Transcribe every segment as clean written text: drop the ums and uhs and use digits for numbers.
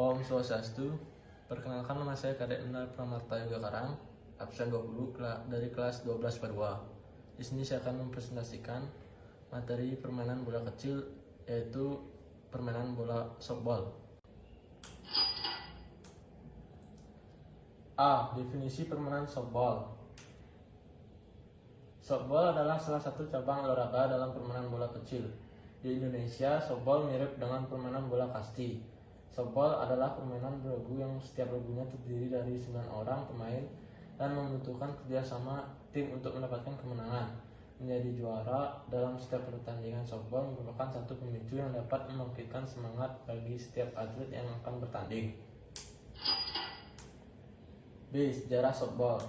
Om Swastiastu. Perkenalkan, nama saya Kadek Endar Pramarta Yoga Karang, absen 20 dari kelas 12 Padua. Di sini saya akan mempresentasikan materi permainan bola kecil, yaitu permainan bola softball. A. Definisi permainan softball. Softball adalah salah satu cabang olahraga dalam permainan bola kecil. Di Indonesia, softball mirip dengan permainan bola kasti. Softball adalah permainan berlagu yang setiap lagunya terdiri dari 9 orang pemain dan membutuhkan kerjasama tim untuk mendapatkan kemenangan. Menjadi juara dalam setiap pertandingan softball merupakan satu pemicu yang dapat membangkitkan semangat bagi setiap atlet yang akan bertanding. B. Sejarah softball.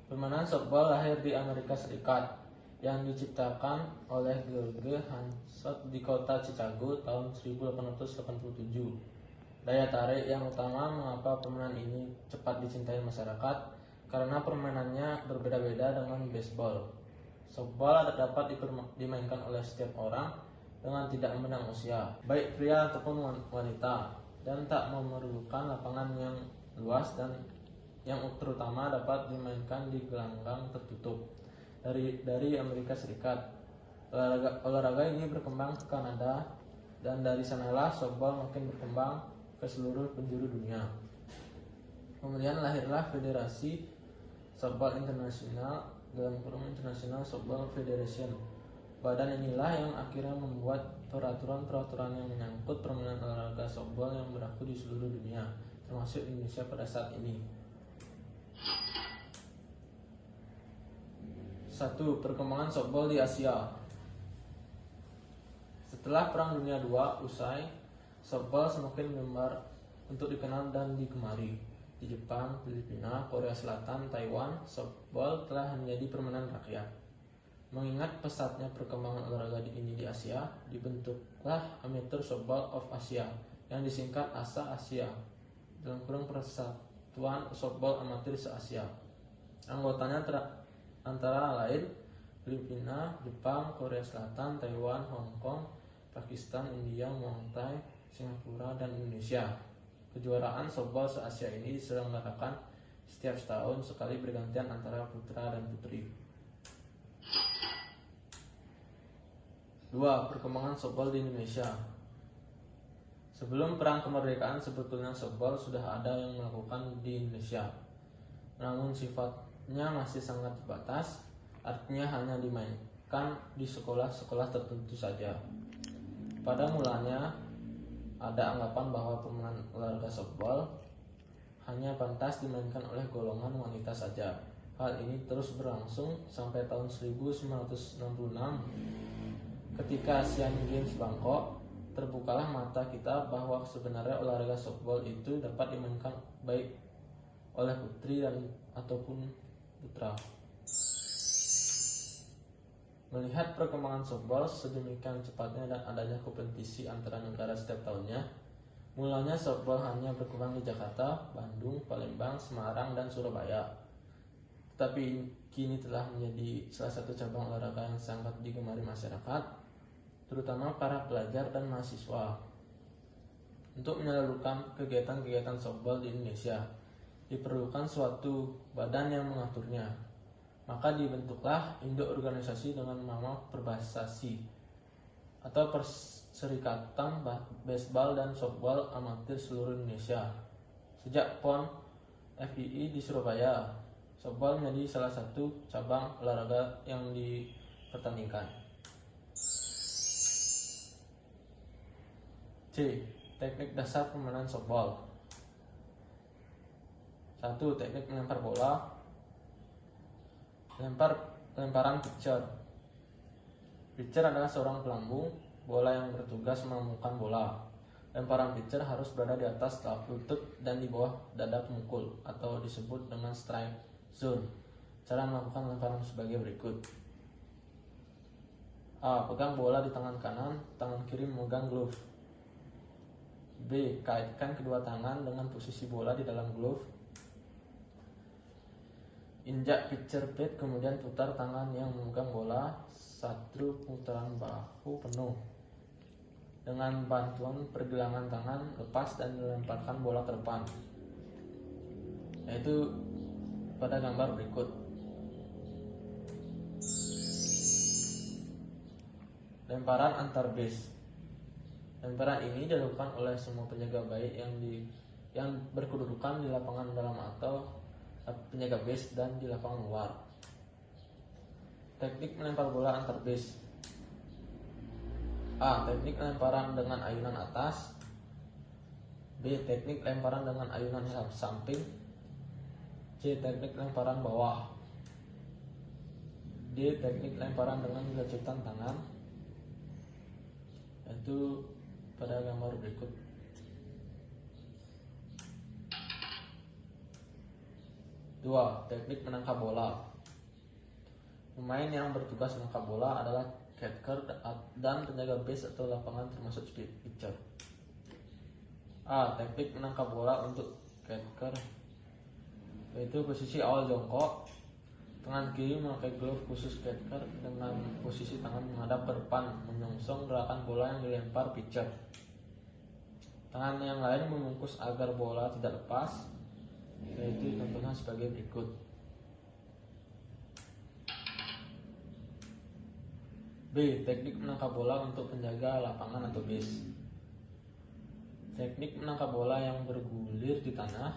Permainan softball lahir di Amerika Serikat yang diciptakan oleh George Hancock di kota Chicago tahun 1887. Daya tarik yang utama mengapa permainan ini cepat dicintai masyarakat karena permainannya berbeda-beda dengan baseball. Softball dapat dimainkan oleh setiap orang dengan tidak memandang usia, baik pria ataupun wanita, dan tak memerlukan lapangan yang luas dan yang terutama dapat dimainkan di gelanggang tertutup. Dari Amerika Serikat, olahraga ini berkembang ke Kanada, dan dari sanalah softball makin berkembang ke seluruh penjuru dunia. Kemudian lahirlah Federasi Softball Internasional, dalam kurung International Softball Federation. Badan inilah yang akhirnya membuat peraturan-peraturan yang menyangkut permainan olahraga softball yang berlaku di seluruh dunia, termasuk Indonesia pada saat ini. 1. Perkembangan softball di Asia. Setelah Perang Dunia II usai, softball semakin menyebar untuk dikenal dan digemari. Di Jepang, Filipina, Korea Selatan, Taiwan, softball telah menjadi permainan rakyat. Mengingat pesatnya perkembangan olahraga ini di Asia, dibentuklah Amateur Softball of Asia yang disingkat ASA Asia, dalam kurung Persatuan Softball Amatir se-Asia. Anggotanya antara lain Filipina, Jepang, Korea Selatan, Taiwan, Hong Kong, Pakistan, India, Muay Thai, Singapura, dan Indonesia. Kejuaraan softball se-Asia ini diselenggarakan setiap setahun sekali bergantian antara putra dan putri. 2. Perkembangan softball di Indonesia. Sebelum Perang Kemerdekaan sebetulnya softball sudah ada yang melakukan di Indonesia. Namun sifatnya masih sangat terbatas, artinya hanya dimainkan di sekolah-sekolah tertentu saja. Pada mulanya ada anggapan bahwa permainan olahraga softball hanya pantas dimainkan oleh golongan wanita saja. Hal ini terus berlangsung sampai tahun 1966 ketika Asian Games Bangkok. Terbukalah mata kita bahwa sebenarnya olahraga softball itu dapat dimainkan baik oleh putri dan ataupun putra. Melihat perkembangan softball sedemikian cepatnya dan adanya kompetisi antara negara setiap tahunnya, mulanya softball hanya berkembang di Jakarta, Bandung, Palembang, Semarang, dan Surabaya. Tetapi kini telah menjadi salah satu cabang olahraga yang sangat digemari masyarakat, terutama para pelajar dan mahasiswa. Untuk menyalurkan kegiatan-kegiatan softball di Indonesia, diperlukan suatu badan yang mengaturnya. Maka dibentuklah induk organisasi dengan nama Perbasasi atau Perserikatan Baseball dan Softball Amatir Seluruh Indonesia. Sejak PON FII di Surabaya, softball menjadi salah satu cabang olahraga yang dipertandingkan. C. Teknik dasar permainan softball. 1. Teknik melempar bola. Lemparan pitcher. Pitcher adalah seorang pelambung bola yang bertugas melambungkan bola. Lemparan pitcher harus berada di atas lutut dan di bawah dada pemukul atau disebut dengan strike zone. Cara melakukan lemparan sebagai berikut. A. Pegang bola di tangan kanan, tangan kiri memegang glove. B. Kaitkan kedua tangan dengan posisi bola di dalam glove. Injak pitcher pad, kemudian putar tangan yang memegang bola 1 putaran bahu penuh. dengan bantuan pergelangan tangan lepas dan melemparkan bola ke depan, yaitu pada gambar berikut. Lemparan antar base. Lemparan ini dilakukan oleh semua penjaga baik yang berkedudukan di lapangan dalam atau penjaga base dan di lapangan luar. Teknik melempar bola antar base. A. Teknik lemparan dengan ayunan atas. B. Teknik lemparan dengan ayunan samping. C. Teknik lemparan bawah. D. Teknik lemparan dengan gelucutan tangan, yaitu pada gambar berikut. Dua. Teknik menangkap bola. Pemain yang bertugas menangkap bola adalah catcher dan penjaga base atau lapangan termasuk pitcher. A. Teknik menangkap bola untuk catcher, yaitu posisi awal jongkok, tangan kiri memakai glove khusus catcher dengan posisi tangan menghadap ke depan menyongsong gerakan bola yang dilempar pitcher. Tangan yang lain membungkus agar bola tidak lepas, yaitu contohnya sebagai berikut. B. Teknik menangkap bola untuk penjaga lapangan atau base. Teknik menangkap bola yang bergulir di tanah,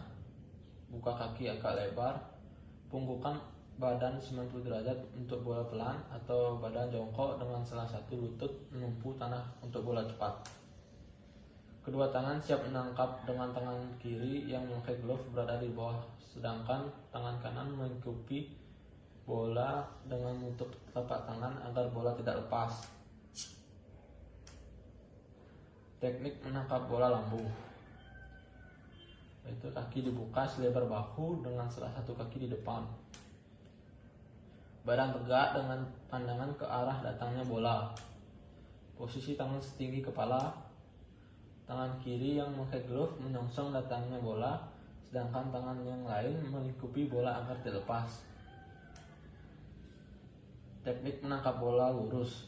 buka kaki agak lebar, punggukan badan 90 derajat untuk bola pelan, atau badan jongkok dengan salah satu lutut menumpu tanah untuk bola cepat. Kedua tangan siap menangkap dengan tangan kiri yang memakai glove berada di bawah, sedangkan tangan kanan mengikuti bola dengan menutup telapak tangan agar bola tidak lepas. Teknik menangkap bola lambung, yaitu kaki dibuka selebar bahu dengan salah satu kaki di depan. Badan tegak dengan pandangan ke arah datangnya bola. Posisi tangan setinggi kepala. Tangan kiri yang memakai glove menyongsong datangnya bola, sedangkan tangan yang lain melingkupi bola agar tidak lepas. Teknik menangkap bola lurus.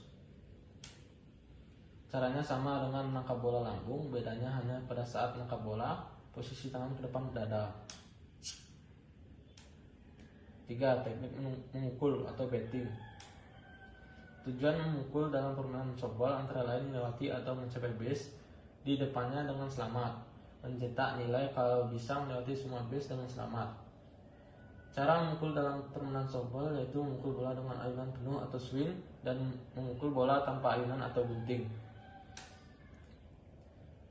Caranya sama dengan menangkap bola lambung, bedanya hanya pada saat menangkap bola, posisi tangan ke depan dada. 3. Teknik memukul atau batting. Tujuan memukul dalam permainan softball antara lain melewati atau mencapai base di depannya dengan selamat, mencetak nilai kalau bisa melewati semua base dengan selamat. Cara memukul dalam permainan softball yaitu memukul bola dengan ayunan penuh atau swing dan memukul bola tanpa ayunan atau gunting.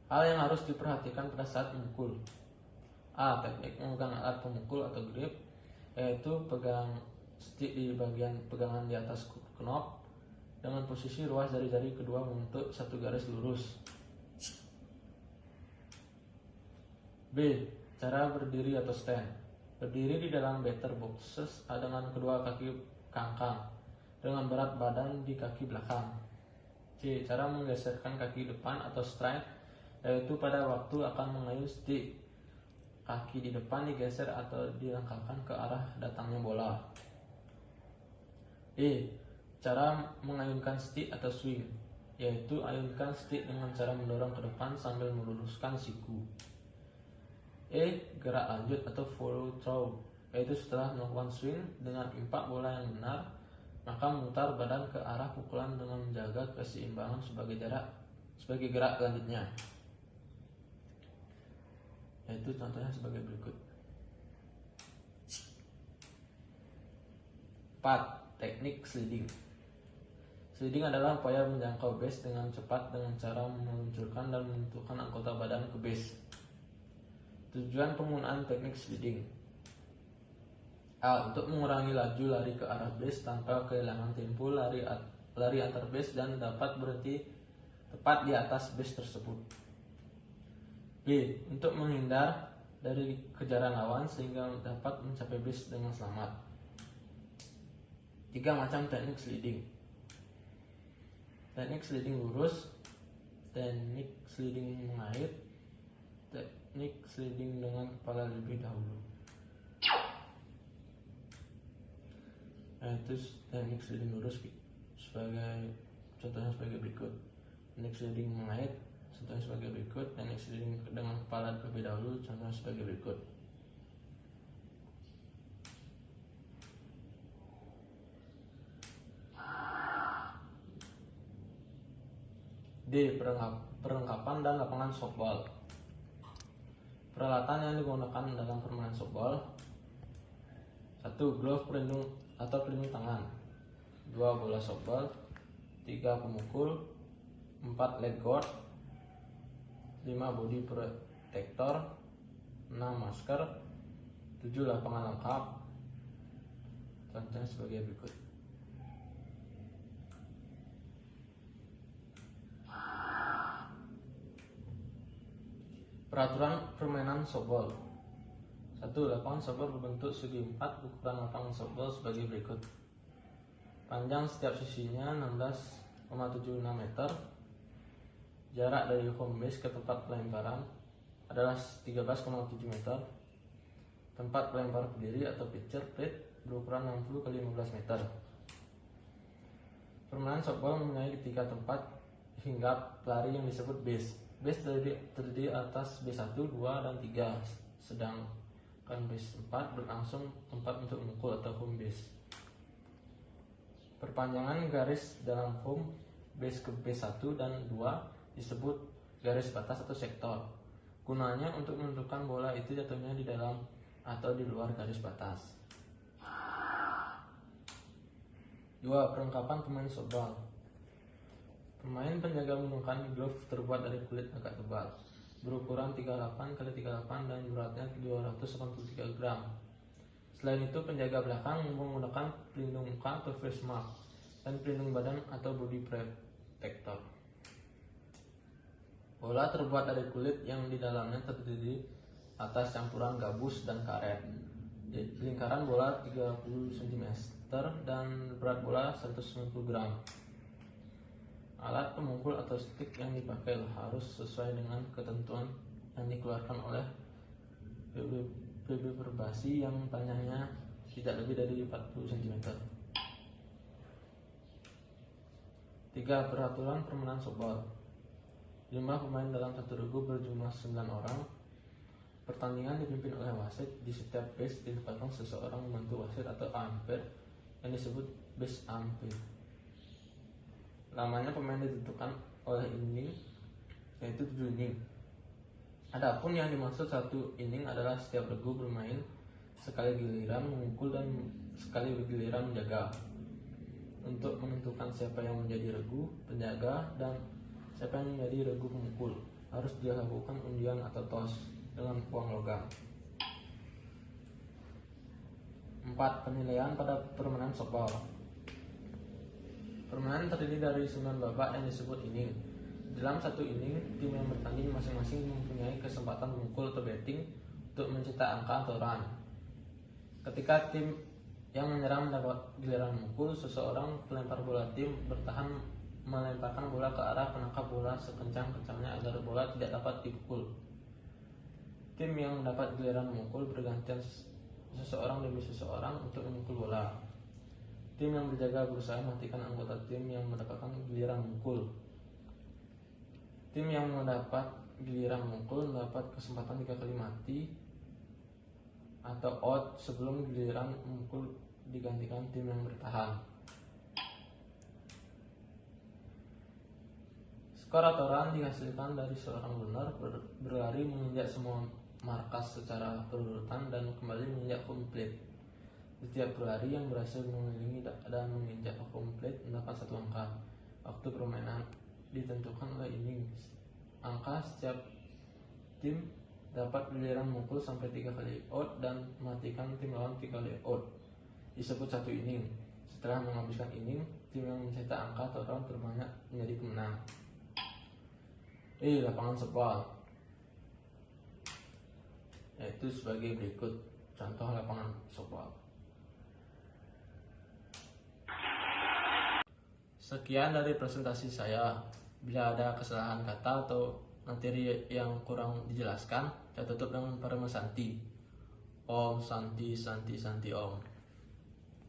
Hal yang harus diperhatikan pada saat memukul. A. Teknik memegang alat pemukul atau grip, yaitu pegang stick di bagian pegangan di atas knob dengan posisi ruas jari-jari kedua membentuk satu garis lurus. B. Cara berdiri atau stand. Berdiri di dalam batter boxes dengan kedua kaki kangkang dengan berat badan di kaki belakang. C. Cara menggeserkan kaki depan atau stride, yaitu pada waktu akan mengayun stick, kaki di depan digeser atau dilangkahkan ke arah datangnya bola. E. Cara mengayunkan stick atau swing, yaitu ayunkan stick dengan cara mendorong ke depan sambil meluruskan siku. E. Gerak lanjut atau follow through, yaitu setelah melakukan swing dengan impak bola yang benar, maka memutar badan ke arah pukulan dengan menjaga keseimbangan sebagai gerak selanjutnya, yaitu contohnya sebagai berikut. 4. Teknik sliding. Sliding adalah upaya menjangkau base dengan cepat dengan cara meluncurkan dan menentukan anggota badan ke base. Tujuan penggunaan teknik sliding. A. Untuk mengurangi laju lari ke arah base tanpa kehilangan tempo lari antar base dan dapat berhenti tepat di atas base tersebut. B. Untuk menghindar dari kejaran lawan sehingga dapat mencapai base dengan selamat. 3 macam teknik sliding. Teknik sliding lurus, teknik sliding mengait, teknik sliding dengan kepala lebih dahulu. Itu teknik sliding lurus sebagai contohnya sebagai berikut. Teknik sliding mengait contohnya sebagai berikut. Teknik sliding dengan kepala terlebih dahulu contohnya sebagai berikut. D. Perlengkapan dan lapangan softball. Peralatan yang digunakan dalam permainan softball: 1. Glove pelindung atau pelindung tangan. 2. Bola softball. 3. Pemukul. 4. Leg guard. 5. Body protector. 6. Masker. 7. Lapangan lengkap. Contohnya sebagai berikut. Peraturan permainan softball: 1. Lapangan softball berbentuk segi 4. Ukuran lapangan softball sebagai berikut. Panjang setiap sisinya 16,76 meter. Jarak dari home base ke tempat pelemparan adalah 13,7 meter. Tempat pelempar berdiri atau pitcher plate berukuran 60 x 15 meter. Permainan softball mempunyai 3 tempat hinggap pelari yang disebut base. Base terdiri atas base 1, 2, dan 3, sedangkan base 4 berlangsung tempat untuk memukul atau home base. Perpanjangan garis dalam home base ke base 1 dan 2 disebut garis batas atau sektor. Gunanya untuk menentukan bola itu jatuhnya di dalam atau di luar garis batas. 2. Perlengkapan pemain softball. Pemain penjaga menggunakan glove terbuat dari kulit agak tebal, berukuran 38 x 38 dan beratnya 283 gram. Selain itu, penjaga belakang menggunakan pelindung muka atau face mask dan pelindung badan atau body protector. Bola terbuat dari kulit yang di dalamnya terdiri atas campuran gabus dan karet. Lingkaran bola 30 cm dan berat bola 190 gram. Alat pemukul atau stick yang dipakai harus sesuai dengan ketentuan yang dikeluarkan oleh PB Perbasi yang panjangnya tidak lebih dari 40 cm. 3. Peraturan permainan softball: 5 pemain dalam satu regu berjumlah 9 orang. Pertandingan dipimpin oleh wasit. Di setiap base ditempatkan seseorang membantu wasit atau umpire yang disebut base umpire. Lamanya pemain ditentukan oleh inning, yaitu 7 inning. Adapun yang dimaksud 1 inning adalah setiap regu bermain sekali giliran memukul dan sekali giliran menjaga. Untuk menentukan siapa yang menjadi regu penjaga dan siapa yang menjadi regu pemukul, harus dilakukan undian atau toss dengan uang logam. 4. Penilaian pada permainan softball. Permainan terdiri dari 9 babak yang disebut inning. Dalam 1 inning, tim yang bertanding masing-masing mempunyai kesempatan memukul atau batting untuk mencetak angka atau run. Ketika tim yang menyerang mendapat giliran memukul, seseorang pelempar bola tim bertahan melemparkan bola ke arah penangkap bola sekencang-kencangnya agar bola tidak dapat dipukul. Tim yang mendapat giliran memukul bergantian seseorang demi seseorang untuk memukul bola. Tim yang berjaga berusaha mematikan anggota tim yang mendapatkan giliran memukul. Tim yang mendapat giliran memukul mendapat kesempatan 3 kali mati atau out sebelum giliran memukul digantikan tim yang bertahan. Skor atau run dihasilkan dari seorang runner berlari menginjak semua markas secara berurutan dan kembali menginjak home plate. Setiap pelari yang berhasil mengelilingi dan menginjak home plate mendapat 1 angka. Waktu permainan ditentukan oleh inning. Angka setiap tim dapat giliran memukul sampai 3 kali out dan mematikan tim lawan 3 kali out. Disebut 1 inning. Setelah menghabiskan inning, tim yang mencetak angka atau run terbanyak menjadi pemenang. Lapangan softball, yaitu sebagai berikut contoh lapangan softball. Sekian dari presentasi saya. Bila ada kesalahan kata atau materi yang kurang dijelaskan, saya tutup dengan Parama Santi. Om Santi Santi Santi Om.